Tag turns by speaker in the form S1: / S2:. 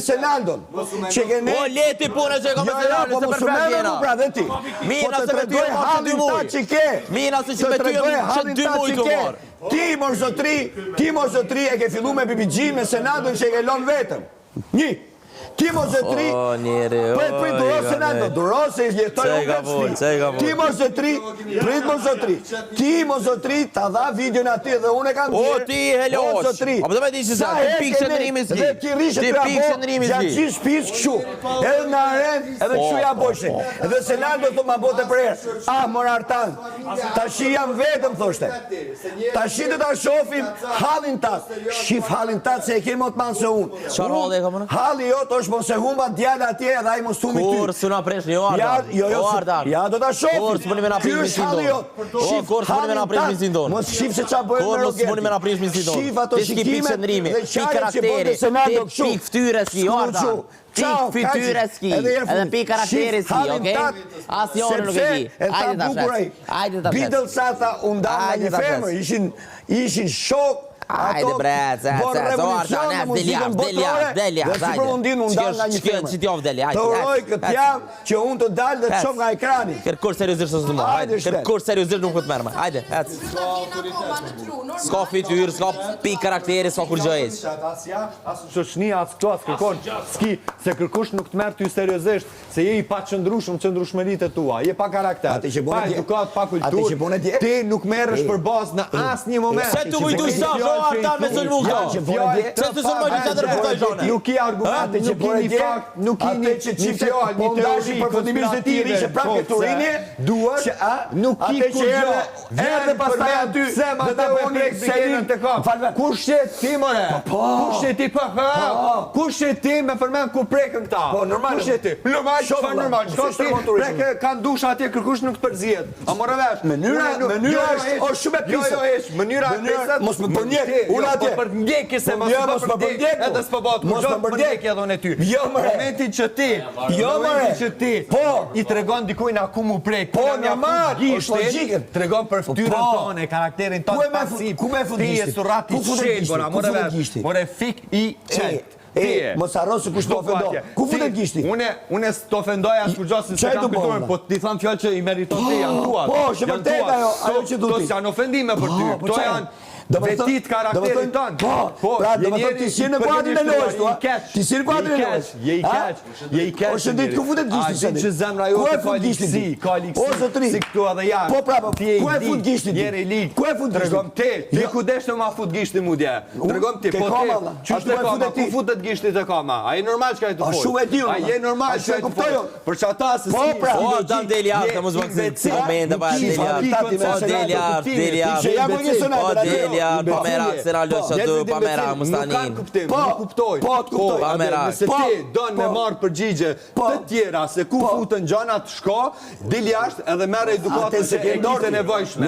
S1: Senaldon. Që ke ne...
S2: O, leti punë që e kom e Senaldon, se perfekt jena. Mina se me ty e marë që 2 muj. Mina se që me ty e marë që 2 muj të marë.
S1: Ti, mor zotri, e ke fillu me BBG me Senaldon që e ke lon vetëm. Një. Ti mor zotri, prit duro Senaldo, duro se i jetoj u këtësli. Ti mor zotri, ta dha video në ati dhe unë e kam
S2: O, ti helosh. A për të me di që sa, ti pikë qëndrimi s'gi. Ti pikë qëndrimi s'gi.
S1: Gjatë gjithë shpis këshu, edhe në aren, edhe këshu ja boshe. Edhe Senaldo të ma bote për erë. Mor artan, ta shi jam vetëm, thoshte. Ta shi të ta shofim halin tat. Shif halin tat se e kemë të manë se unë.
S2: Qarë halë e ka mënë?
S1: Halli jo, të është mos e humba djallë atje edhe a i mos tumi ty.
S2: Kur së nga presh një Ardan.
S1: Ja, do ta shofim.
S2: Kur së mëni me nga prish misin tonë. Kur së mëni me nga prish misin tonë.
S1: Mos shif se qa bëjmë
S2: Kur së mëni me nga prish misin tonë.
S1: Shif ato
S2: shikime. Ti s'ki pikë qëndrimi, pikë karakteri, ti pikë ftyre s'ki, Ardan. Pikë fytyre s'ki, edhe pikë karakteri s'ki, okej? As njërë nuk e ki. Ajde ta shes.
S1: Bidel Sata undam në një femër, ishin shok.
S2: Ajde bre, se Ardan, delja.
S1: Dhe si përmundin undam nga një femër. Të uroj këtë jam që unë të dalë dhe të shoh nga ekrani.
S2: Kërkur seriosisht së të mërë, kërkur seriosisht nuk këtë mërë, ajde, ec. Ska fytyr, ska pikë karakteri, ska kur gjojës.
S1: Asë shoshnia, asë këto, asë kërkon, s'ki, se kërkush nuk të merë ty seriosisht, se je i pa qëndrushmëritë e tua, je pa karakter, pa edukat, pa kultur, ti nuk merësh për bazë në asë një moment.
S2: Se të kujtu sa, Ardan me sëllmu këto. Se të sëllmu që të rëpëtoj zone.
S1: Nuk i argumente, nuk i një fakt, nuk i një fjallë, një teori konspirative, konturini, duhet, nuk i kur gjo, edhe pastaj aty, dhe të unë e këserin të kam. Kush që ti, more? Kush që ti, kush që ti me përmen ku prekën këta? Po, normal. Kush që ti? Normal, qëfar normal? Qëka ti preke kanë dusha atje kërkush nuk përzjet. A more vesh? Mënyra është shumë e pisët. Mënyra unë atje. Për ndjekë se mos për ndjekë, edhe s'po bëtë kur gjotë për ndjekë edhe unë e ty. Momentin që ti i tregon dikujna ku mu prejkë, po normal, është logjikën, tregon për ftyrën tonë, karakterin tonë pasiv, ti e surati qetë, more fik i qetë. Mos arro se kush të ofendo. Ku futet gishti? Unë s'të ofendoja as kur gjosin se kam këtuar, po ti thamë fjallë që i meriton ti janë tuat. Po, që vërtet ajo që du ti. To s'janë ofendime për ty, to janë vetit karakterin tonë. Po, pra, do më të ti si në kuadrin e lojës, ti si në kuadrin e lojës. Je i keq. O shëndit, ku futet gishti shëndit? A që zemra jo të ka likësi, si këtu edhe jashtë. Po, pra, ku e fut gishti ti? Jere i likë. Ku e fut gishti? Tregom ti ku desh të ma fut gishti mu dje. Tregom ti, po ti, qështë të kama, ku futet gishti të kama? A je normal që ka e të fuj? A je normal që ka e të fuj? Për që ata se si...
S2: Po, ta Deliart, të mos bënë si komende, pa Deliart. Pamera, Seraldo Shatu, Pamera, Mustanin.
S1: Po, të kuptoj. Nëse ti donë me marë përgjigje të tjera se ku futën gjanat shko, dil jashtë edhe merë edukatën se ke një të nevojshme.